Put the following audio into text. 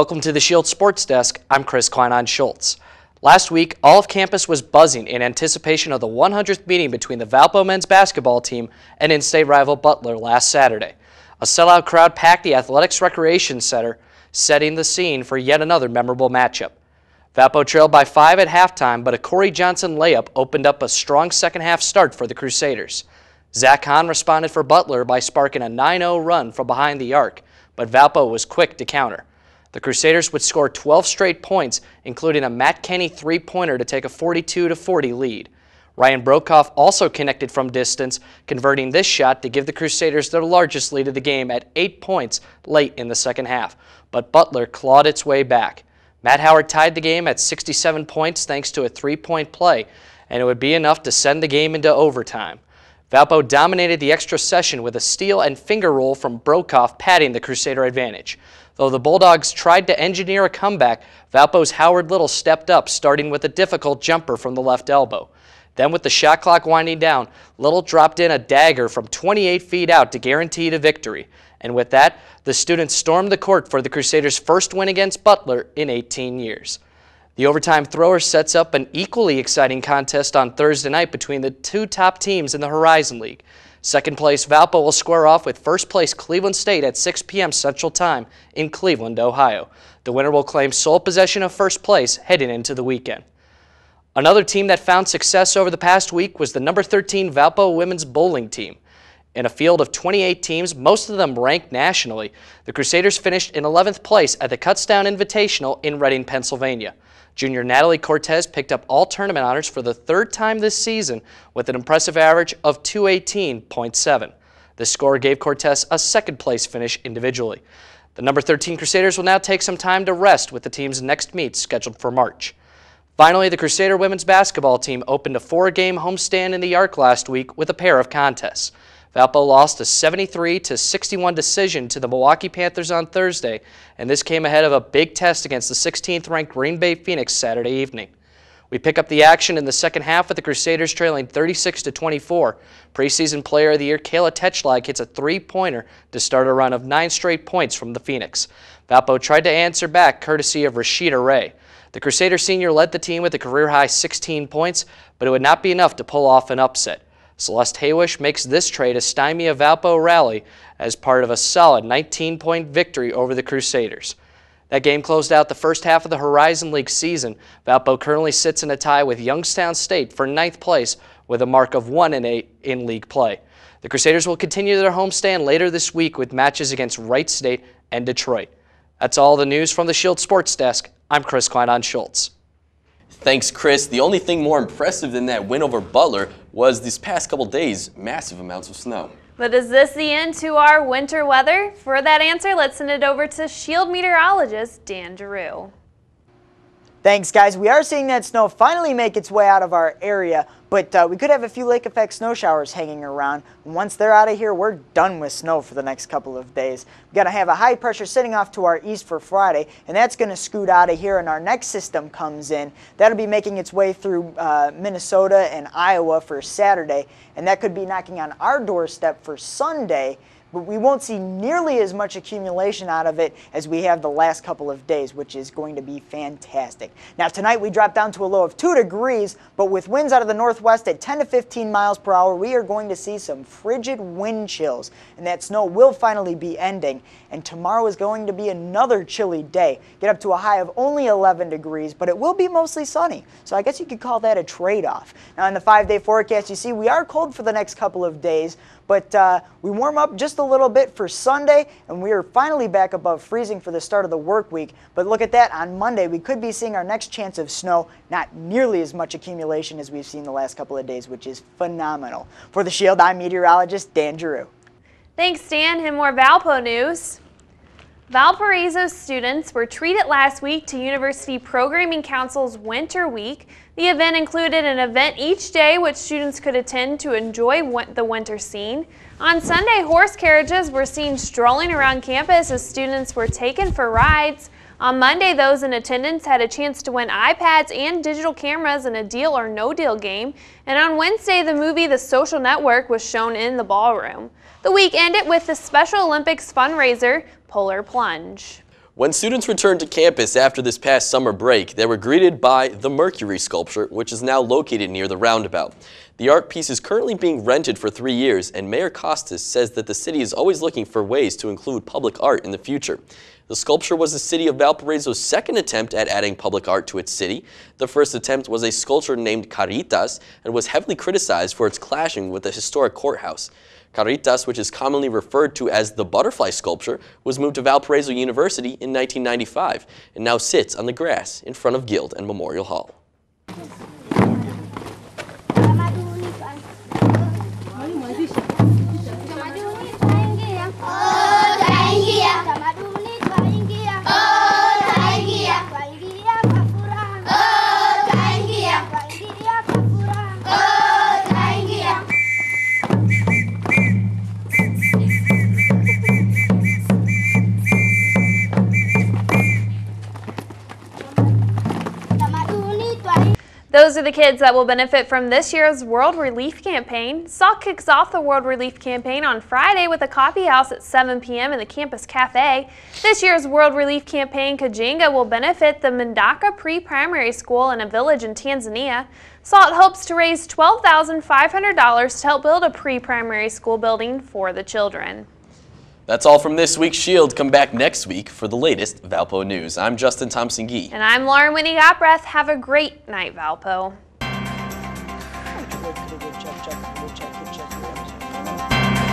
Welcome to the Shield Sports Desk. I'm Chris Klein-Schultz. Last week, all of campus was buzzing in anticipation of the 100th meeting between the Valpo men's basketball team and in-state rival Butler last Saturday. A sellout crowd packed the Athletics Recreation Center, setting the scene for yet another memorable matchup. Valpo trailed by 5 at halftime, but a Corey Johnson layup opened up a strong second-half start for the Crusaders. Zach Hahn responded for Butler by sparking a 9-0 run from behind the arc, but Valpo was quick to counter. The Crusaders would score 12 straight points, including a Matt Kenny three-pointer to take a 42-40 lead. Ryan Brokoff also connected from distance, converting this shot to give the Crusaders their largest lead of the game at 8 points late in the second half, but Butler clawed its way back. Matt Howard tied the game at 67 points thanks to a three-point play, and it would be enough to send the game into overtime. Valpo dominated the extra session with a steal and finger roll from Brokoff, padding the Crusader advantage. Though the Bulldogs tried to engineer a comeback, Valpo's Howard Little stepped up, starting with a difficult jumper from the left elbow. Then with the shot clock winding down, Little dropped in a dagger from 28 feet out to guarantee the victory. And with that, the students stormed the court for the Crusaders' first win against Butler in 18 years. The overtime thrower sets up an equally exciting contest on Thursday night between the two top teams in the Horizon League. Second place Valpo will square off with first place Cleveland State at 6 p.m. Central Time in Cleveland, Ohio. The winner will claim sole possession of first place heading into the weekend. Another team that found success over the past week was the number 13 Valpo women's bowling team. In a field of 28 teams, most of them ranked nationally, the Crusaders finished in 11th place at the Kutztown Invitational in Reading, Pennsylvania. Junior Natalie Cortez picked up all tournament honors for the third time this season with an impressive average of 218.7. This score gave Cortez a second-place finish individually. The number 13 Crusaders will now take some time to rest with the team's next meet scheduled for March. Finally, the Crusader women's basketball team opened a 4-game homestand in the Arc last week with a pair of contests. Valpo lost a 73-61 decision to the Milwaukee Panthers on Thursday, and this came ahead of a big test against the 16th-ranked Green Bay Phoenix Saturday evening. We pick up the action in the second half with the Crusaders trailing 36-24. Preseason Player of the Year Kayla Tetschlag hits a three-pointer to start a run of 9 straight points from the Phoenix. Valpo tried to answer back courtesy of Rashida Ray. The Crusader senior led the team with a career-high 16 points, but it would not be enough to pull off an upset. Celeste Haywish makes this trade a stymie a Valpo rally as part of a solid 19-point victory over the Crusaders. That game closed out the first half of the Horizon League season. Valpo currently sits in a tie with Youngstown State for 9th place with a mark of 1-8 in league play. The Crusaders will continue their homestand later this week with matches against Wright State and Detroit. That's all the news from the Shield Sports Desk. I'm Chris Klein-Schultz. Thanks, Chris. The only thing more impressive than that win over Butler was these past couple days, massive amounts of snow. But is this the end to our winter weather? For that answer, let's send it over to Shield meteorologist Dan Giroux. Thanks, guys. We are seeing that snow finally make its way out of our area, but we could have a few lake effect snow showers hanging around. Once they're out of here, we're done with snow for the next couple of days. We're going to have a high pressure sitting off to our east for Friday, and that's going to scoot out of here, and our next system comes in. That'll be making its way through Minnesota and Iowa for Saturday, and that could be knocking on our doorstep for Sunday. But we won't see nearly as much accumulation out of it as we have the last couple of days, which is going to be fantastic. Now tonight we drop down to a low of 2 degrees, but with winds out of the northwest at 10 to 15 miles per hour, we are going to see some frigid wind chills, and that snow will finally be ending. And tomorrow is going to be another chilly day. Get up to a high of only 11 degrees, but it will be mostly sunny. So I guess you could call that a trade-off. Now in the 5-day forecast, you see we are cold for the next couple of days, but we warm up just a little bit for Sunday, and we are finally back above freezing for the start of the work week. But look at that, on Monday we could be seeing our next chance of snow, not nearly as much accumulation as we've seen the last couple of days, which is phenomenal. For the Shield, I'm meteorologist Dan Giroux. Thanks, Dan. And more Valpo news. Valparaiso students were treated last week to University Programming Council's Winter Week. The event included an event each day which students could attend to enjoy the winter scene. On Sunday, horse carriages were seen strolling around campus as students were taken for rides. On Monday, those in attendance had a chance to win iPads and digital cameras in a Deal or No Deal game. And on Wednesday, the movie The Social Network was shown in the ballroom. The week ended with the Special Olympics fundraiser, Polar Plunge. When students returned to campus after this past summer break, they were greeted by the Mercury sculpture, which is now located near the roundabout. The art piece is currently being rented for 3 years, and Mayor Costas says that the city is always looking for ways to include public art in the future. The sculpture was the city of Valparaiso's second attempt at adding public art to its city. The first attempt was a sculpture named Caritas and was heavily criticized for its clashing with the historic courthouse. Caritas, which is commonly referred to as the butterfly sculpture, was moved to Valparaiso University in 1995 and now sits on the grass in front of Guild and Memorial Hall. Those are the kids that will benefit from this year's World Relief Campaign. Sauk kicks off the World Relief Campaign on Friday with a coffee house at 7 p.m. in the campus cafe. This year's World Relief Campaign Kajinga will benefit the Mandaka Pre-Primary School in a village in Tanzania. SALT hopes to raise $12,500 to help build a pre-primary school building for the children. That's all from this week's Shield. Come back next week for the latest Valpo news. I'm Justin Thompson-Gee. And I'm Lauren Whitney Gottbreath. Have a great night, Valpo. Check.